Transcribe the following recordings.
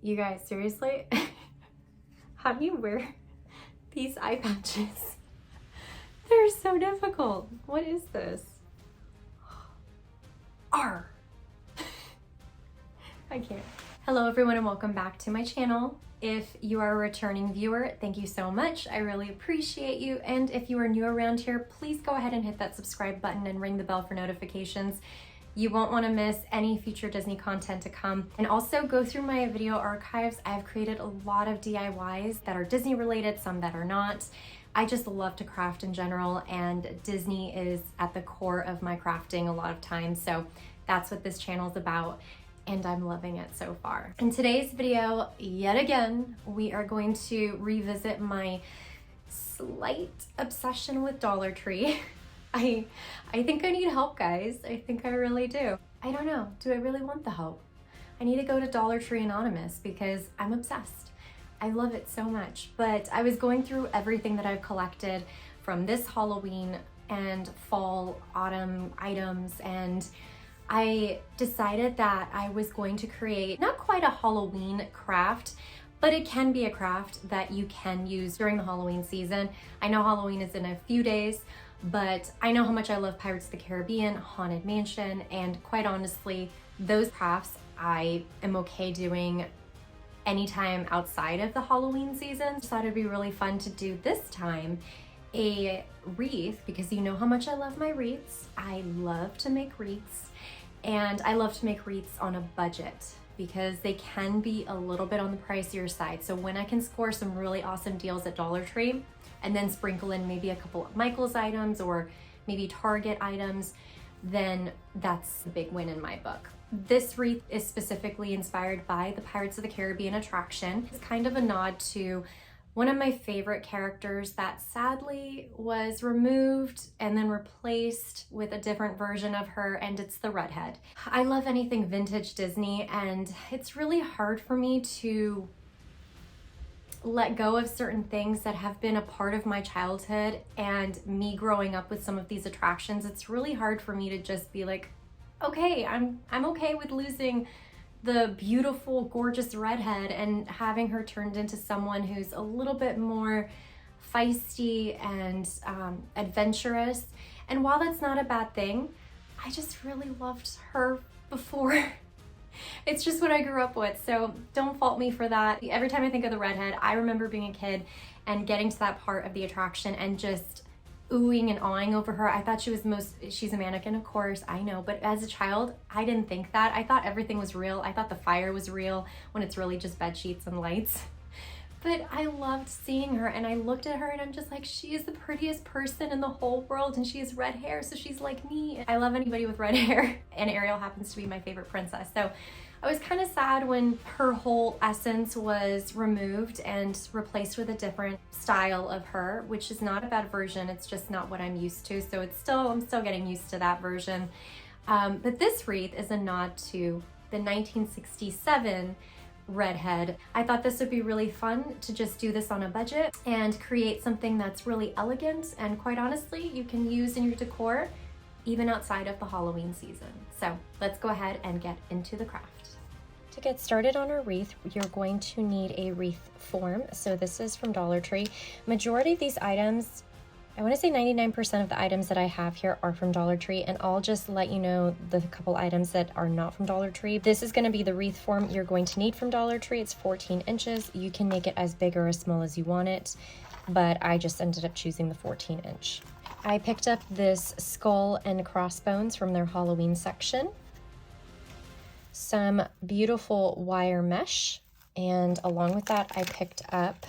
You guys, seriously? How do you wear these eye patches? They're so difficult. What is this? R. I can't. Hello everyone and welcome back to my channel. If you are a returning viewer, thank you so much. I really appreciate you. And if you are new around here, please go ahead and hit that subscribe button and ring the bell for notifications. You won't want to miss any future Disney content to come. And also go through my video archives. I've created a lot of DIYs that are Disney related, some that are not. I just love to craft in general, and Disney is at the core of my crafting a lot of times. So that's what this channel is about, and I'm loving it so far. In today's video, yet again, we are going to revisit my slight obsession with Dollar Tree. I think I need help, guys. I think I really do. I don't know, do I really want the help? I need to go to Dollar Tree Anonymous because I'm obsessed. I love it so much. But I was going through everything that I've collected from this Halloween and fall, autumn items, and I decided that I was going to create not quite a Halloween craft, but it can be a craft that you can use during the Halloween season. I know Halloween is in a few days, but I know how much I love Pirates of the Caribbean, Haunted Mansion, and quite honestly, those crafts I am okay doing anytime outside of the Halloween season. So I thought it'd be really fun to do this time a wreath, because you know how much I love my wreaths. I love to make wreaths, and I love to make wreaths on a budget because they can be a little bit on the pricier side. So when I can score some really awesome deals at Dollar Tree and then sprinkle in maybe a couple of Michael's items or maybe Target items, then that's a big win in my book. This wreath is specifically inspired by the Pirates of the Caribbean attraction. It's kind of a nod to one of my favorite characters that sadly was removed and then replaced with a different version of her, and it's the Redhead. I love anything vintage Disney, and it's really hard for me to let go of certain things that have been a part of my childhood and me growing up with some of these attractions. It's really hard for me to just be like, okay, I'm okay with losing the beautiful, gorgeous Redhead and having her turned into someone who's a little bit more feisty and adventurous. And while that's not a bad thing, I just really loved her before. It's just what I grew up with, so don't fault me for that. Every time I think of the Redhead, I remember being a kid and getting to that part of the attraction and just oohing and awing over her. I thought she's a mannequin, of course, I know, but as a child, I didn't think that. I thought everything was real. I thought the fire was real when it's really just bed sheets and lights. But I loved seeing her, and I looked at her and I'm just like, she is the prettiest person in the whole world, and she has red hair, so she's like me. I love anybody with red hair, and Ariel happens to be my favorite princess. So I was kind of sad when her whole essence was removed and replaced with a different style of her, which is not a bad version. It's just not what I'm used to. So I'm still getting used to that version. But this wreath is a nod to the 1967 Redhead. I thought this would be really fun to just do this on a budget and create something that's really elegant and, quite honestly, you can use in your decor even outside of the Halloween season. So let's go ahead and get into the craft. To get started on our wreath, you're going to need a wreath form. So this is from Dollar Tree. Majority of these items, I want to say 99% of the items that I have here are from Dollar Tree, and I'll just let you know the couple items that are not from Dollar Tree. This is going to be the wreath form you're going to need from Dollar Tree. It's 14 inches. You can make it as big or as small as you want it, but I just ended up choosing the 14 inch. I picked up this skull and crossbones from their Halloween section, some beautiful wire mesh, and along with that I picked up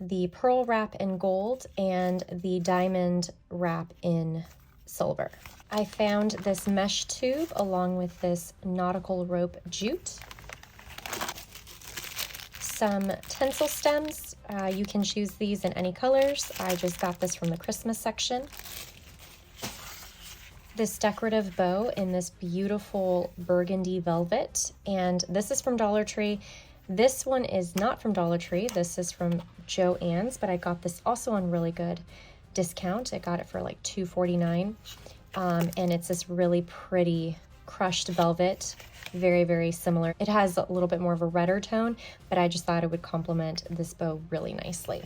the pearl wrap in gold and the diamond wrap in silver. I found this mesh tube along with this nautical rope jute, some tinsel stems. You can choose these in any colors. I just got this from the Christmas section. This decorative bow in this beautiful burgundy velvet, and this is from Dollar Tree. This one is not from Dollar Tree. This is from Joann's, but I got this also on really good discount. I got it for like $2.49, and it's this really pretty crushed velvet, very, very similar. It has a little bit more of a redder tone, but I just thought it would complement this bow really nicely.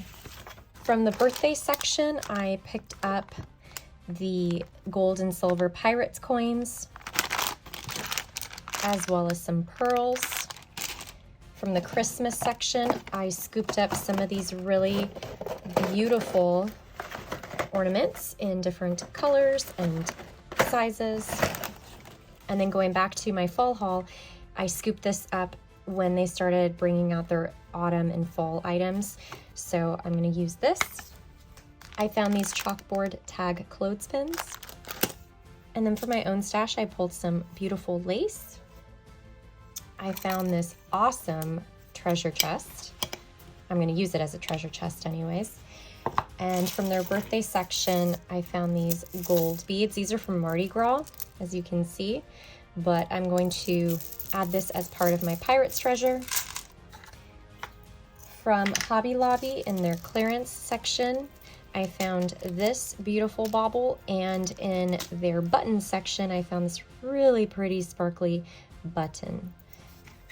From the birthday section, I picked up the gold and silver pirates coins, as well as some pearls. From the Christmas section, I scooped up some of these really beautiful ornaments in different colors and sizes. And then going back to my fall haul, I scooped this up when they started bringing out their autumn and fall items. So I'm going to use this. I found these chalkboard tag clothespins. And then for my own stash, I pulled some beautiful lace. I found this awesome treasure chest. I'm going to use it as a treasure chest anyways. And from their birthday section, I found these gold beads. These are from Mardi Gras, as you can see, but I'm going to add this as part of my Pirates treasure. From Hobby Lobby in their clearance section, I found this beautiful bauble, and in their button section, I found this really pretty sparkly button.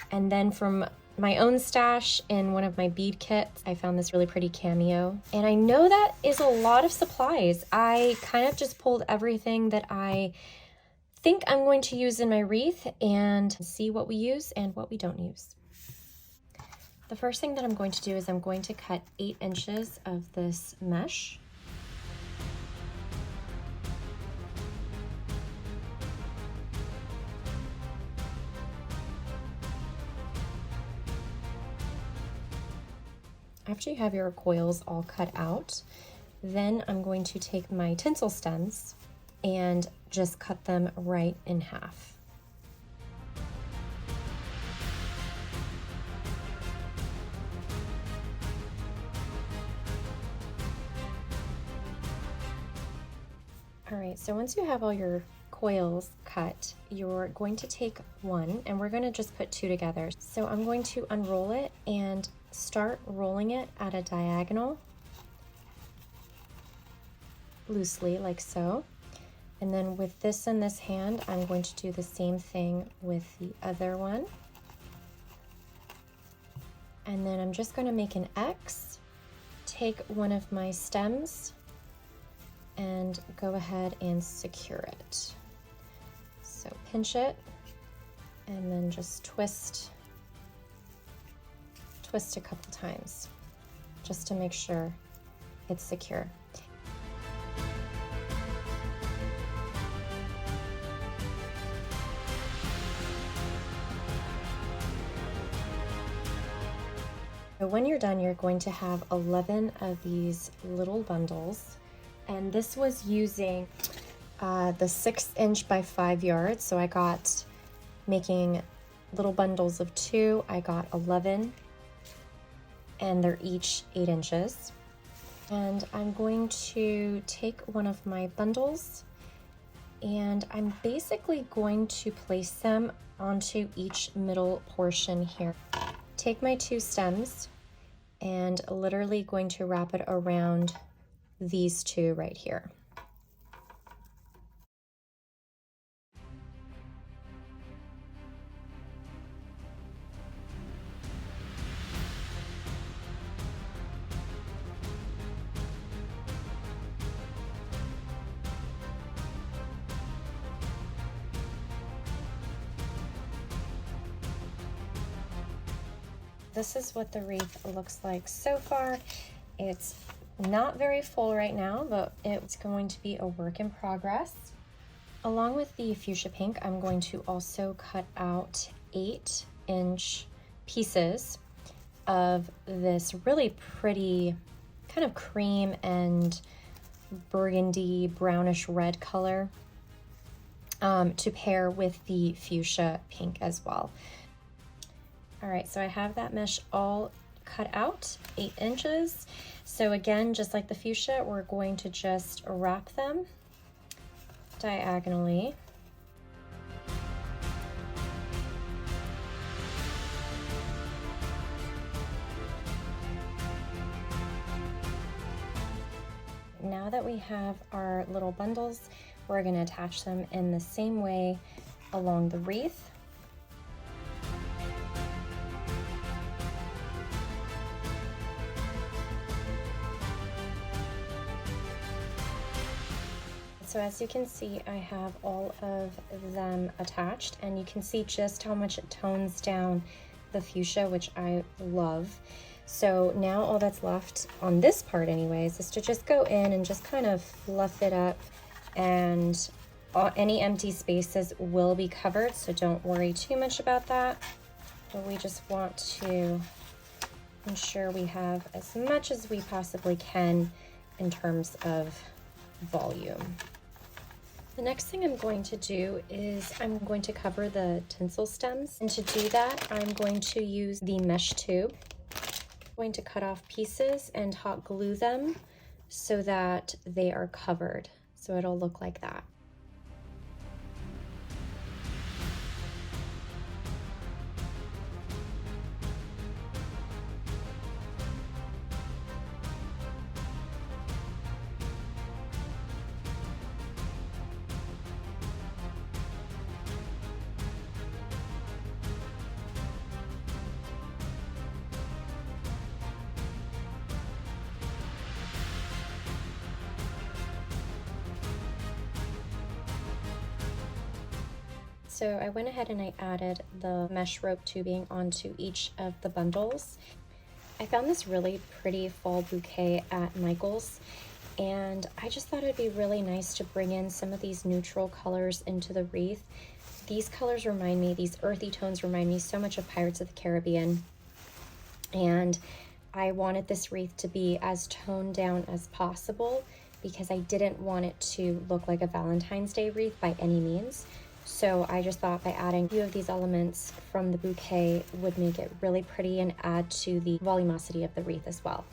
And then from my own stash in one of my bead kits, I found this really pretty cameo. And I know that is a lot of supplies. I kind of just pulled everything that I think I'm going to use in my wreath and see what we use and what we don't use. The first thing that I'm going to do is I'm going to cut 8 inches of this mesh. After you have your coils all cut out, then I'm going to take my tinsel stems and just cut them right in half. All right, so once you have all your coils cut, you're going to take one, and we're going to just put 2 together. So I'm going to unroll it and start rolling it at a diagonal, loosely like so. And then with this in this hand, I'm going to do the same thing with the other one. And then I'm just going to make an X, take one of my stems, and go ahead and secure it. So pinch it, and then just twist a couple times, just to make sure it's secure. So when you're done, you're going to have 11 of these little bundles. And this was using the 6" by 5 yards. So I got, making little bundles of 2, I got 11, and they're each 8 inches. And I'm going to take one of my bundles, and I'm basically going to place them onto each middle portion here. Take my 2 stems and literally going to wrap it around these 2 right here. This is what the wreath looks like so far. It's not very full right now, but it's going to be a work in progress. Along with the fuchsia pink, I'm going to also cut out 8" pieces of this really pretty kind of cream and burgundy brownish red color to pair with the fuchsia pink as well. All right, so I have that mesh all cut out, 8 inches. So again, just like the fuchsia, we're going to just wrap them diagonally. Now that we have our little bundles, we're going to attach them in the same way along the wreath. So as you can see, I have all of them attached, and you can see just how much it tones down the fuchsia, which I love. So now all that's left on this part anyways is to just go in and just kind of fluff it up, and any empty spaces will be covered, so don't worry too much about that. But we just want to ensure we have as much as we possibly can in terms of volume. The next thing I'm going to do is I'm going to cover the tinsel stems, and to do that I'm going to use the mesh tube. I'm going to cut off pieces and hot glue them so that they are covered, so it'll look like that. So I went ahead and I added the mesh rope tubing onto each of the bundles. I found this really pretty fall bouquet at Michael's, and I just thought it'd be really nice to bring in some of these neutral colors into the wreath. These colors remind me, these earthy tones remind me so much of Pirates of the Caribbean, and I wanted this wreath to be as toned down as possible because I didn't want it to look like a Valentine's Day wreath by any means. So I just thought by adding a few of these elements from the bouquet would make it really pretty and add to the volumosity of the wreath as well.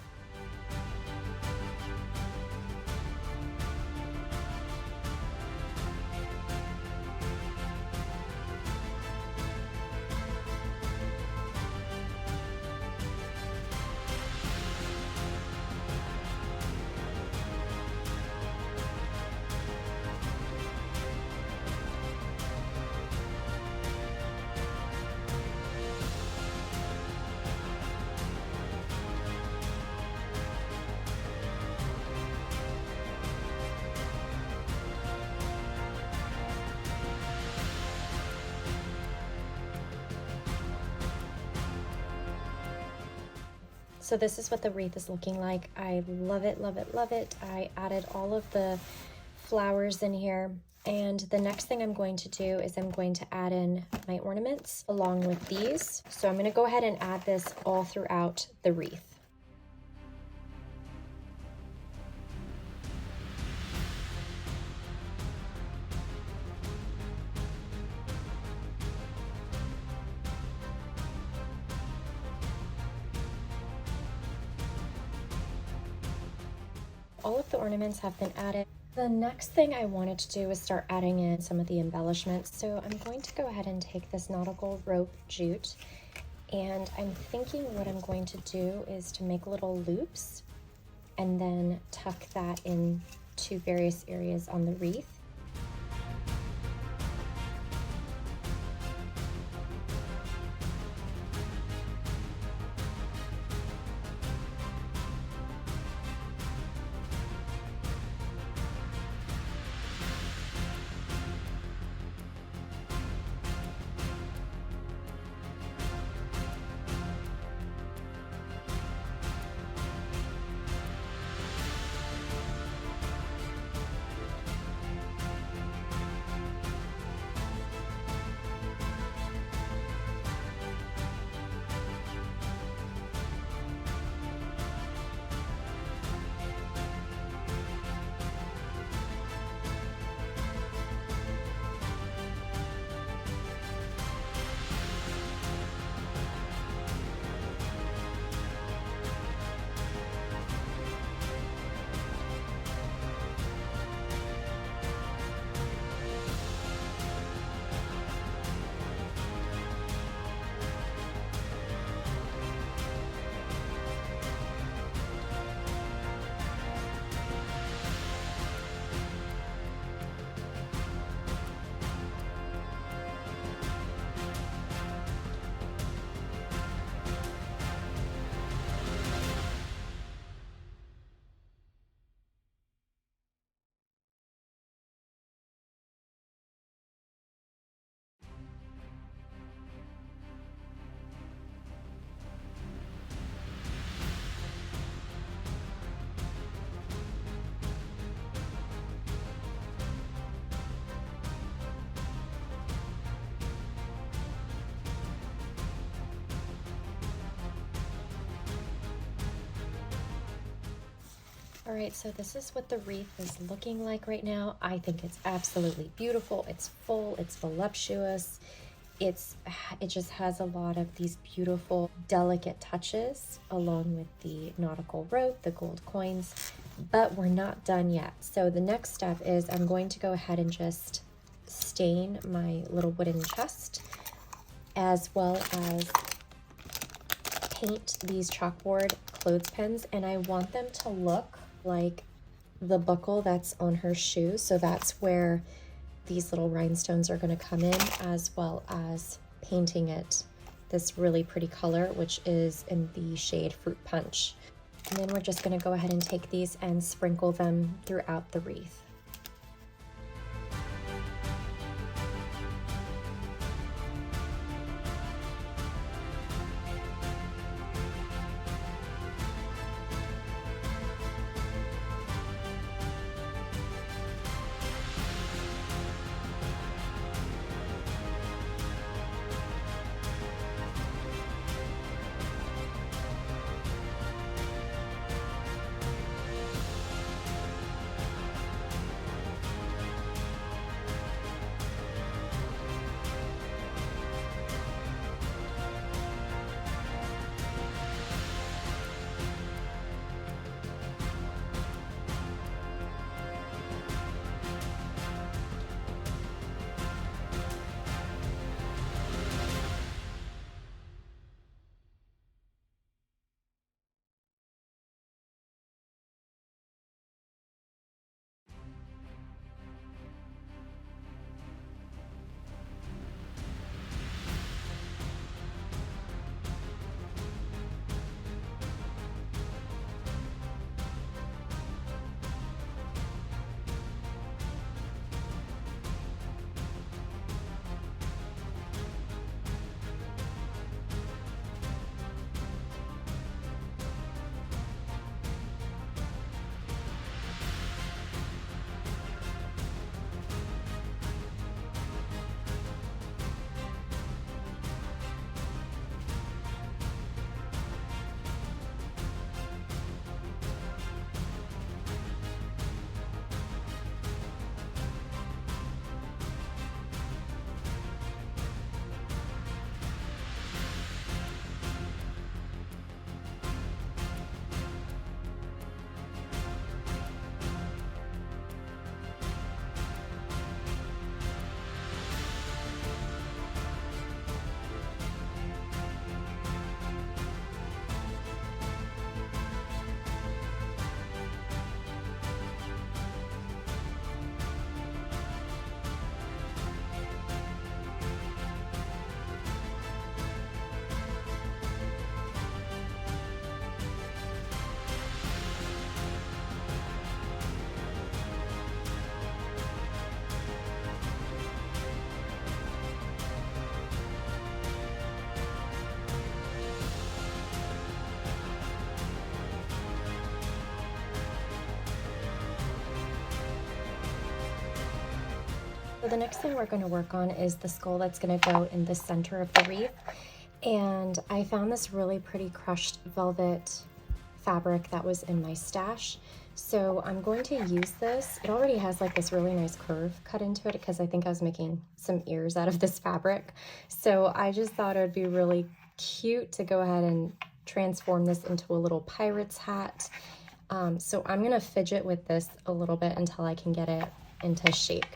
So this is what the wreath is looking like. I love it, love it, love it. I added all of the flowers in here. And the next thing I'm going to do is I'm going to add in my ornaments along with these. So I'm going to go ahead and add this all throughout the wreath. All of the ornaments have been added. The next thing I wanted to do is start adding in some of the embellishments. So I'm going to go ahead and take this nautical rope jute, and I'm thinking what I'm going to do is to make little loops and then tuck that into various areas on the wreath. All right, so this is what the wreath is looking like right now. I think it's absolutely beautiful. It's full, it's voluptuous. It just has a lot of these beautiful, delicate touches along with the nautical rope, the gold coins, but we're not done yet. So the next step is I'm going to go ahead and just stain my little wooden chest, as well as paint these chalkboard clothespins, and I want them to look like the buckle that's on her shoe. So that's where these little rhinestones are going to come in, as well as painting it this really pretty color, which is in the shade Fruit Punch. And then we're just going to go ahead and take these and sprinkle them throughout the wreath. So the next thing we're going to work on is the skull that's going to go in the center of the wreath. And I found this really pretty crushed velvet fabric that was in my stash. So I'm going to use this. It already has like this really nice curve cut into it because I think I was making some ears out of this fabric. So I just thought it would be really cute to go ahead and transform this into a little pirate's hat. So I'm going to fidget with this a little bit until I can get it into shape.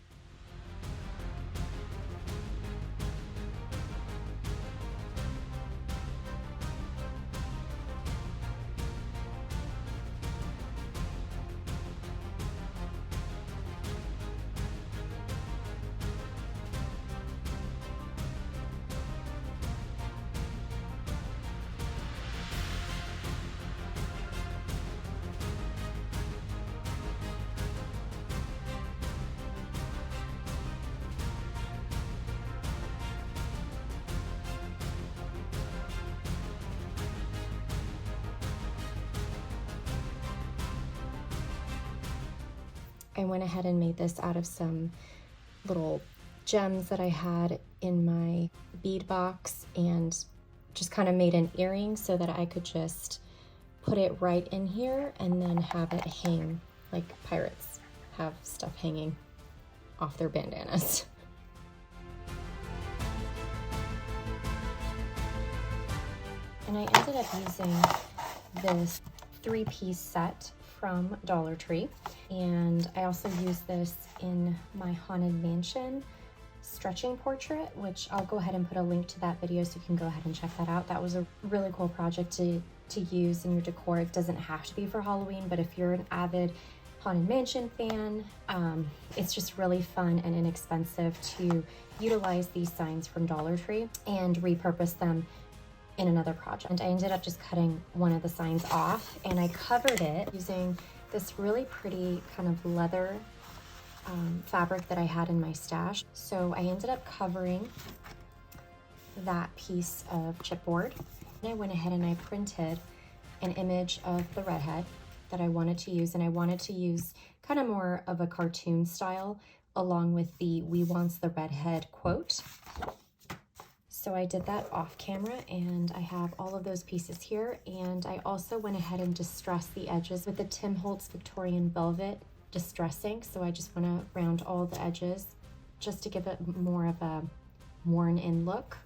I went ahead and made this out of some little gems that I had in my bead box and just kind of made an earring so that I could just put it right in here and then have it hang like pirates have stuff hanging off their bandanas. And I ended up using this 3-piece set from Dollar Tree. And I also use this in my Haunted Mansion stretching portrait, which I'll go ahead and put a link to that video so you can go ahead and check that out. That was a really cool project to use in your decor. It doesn't have to be for Halloween, but if you're an avid Haunted Mansion fan, it's just really fun and inexpensive to utilize these signs from Dollar Tree and repurpose them in another project. And I ended up just cutting one of the signs off, and I covered it using this really pretty kind of leather fabric that I had in my stash. So I ended up covering that piece of chipboard. And I went ahead and I printed an image of the redhead that I wanted to use, and I wanted to use kind of more of a cartoon style along with the "We Wants the Redhead" quote. So I did that off camera, and I have all of those pieces here. And I also went ahead and distressed the edges with the Tim Holtz Victorian Velvet distressing. So I just want to round all the edges just to give it more of a worn in look.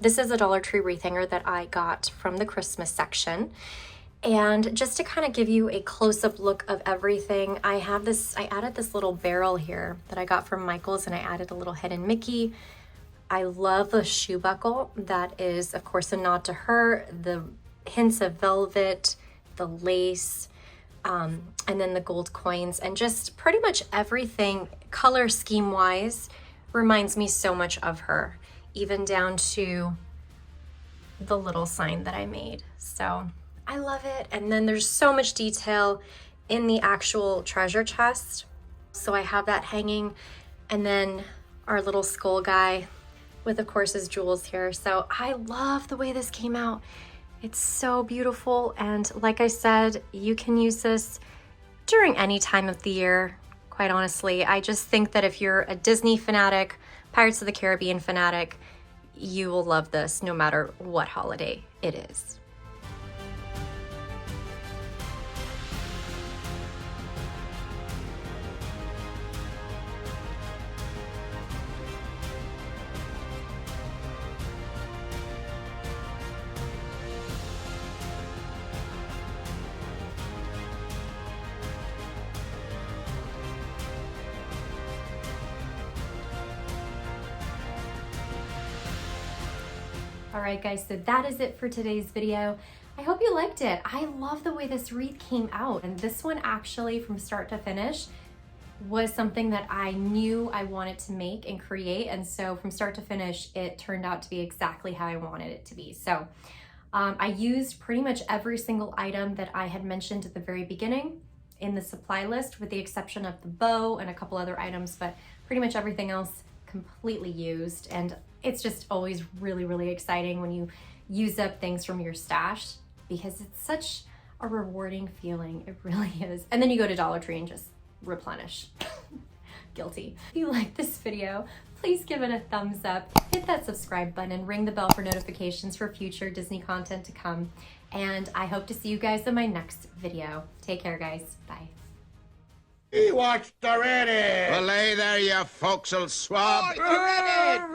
This is a Dollar Tree wreath hanger that I got from the Christmas section. And just to kind of give you a close-up look of everything, I added this little barrel here that I got from Michael's, and I added a little hidden Mickey. I love the shoe buckle. That is, of course, a nod to her. The hints of velvet, the lace, and then the gold coins, and just pretty much everything color scheme-wise reminds me so much of her, even down to the little sign that I made. So I love it. And then there's so much detail in the actual treasure chest. So I have that hanging, and then our little skull guy with, of course, his jewels here. So I love the way this came out. It's so beautiful. And like I said, you can use this during any time of the year, quite honestly. I just think that if you're a Disney fanatic, Pirates of the Caribbean fanatic, you will love this no matter what holiday it is. All right, guys, so that is it for today's video. I hope you liked it. I love the way this wreath came out. And this one actually, from start to finish, was something that I knew I wanted to make and create. And so from start to finish, it turned out to be exactly how I wanted it to be. So I used pretty much every single item that I had mentioned at the very beginning in the supply list, with the exception of the bow and a couple other items, but pretty much everything else completely used. And it's just always really, really exciting when you use up things from your stash, because it's such a rewarding feeling. It really is. And then you go to Dollar Tree and just replenish. Guilty. If you like this video, please give it a thumbs up, hit that subscribe button, and ring the bell for notifications for future Disney content to come. And I hope to see you guys in my next video. Take care, guys. Bye. He watched the Redhead! Well, lay there, you folks'll swab. The Redhead!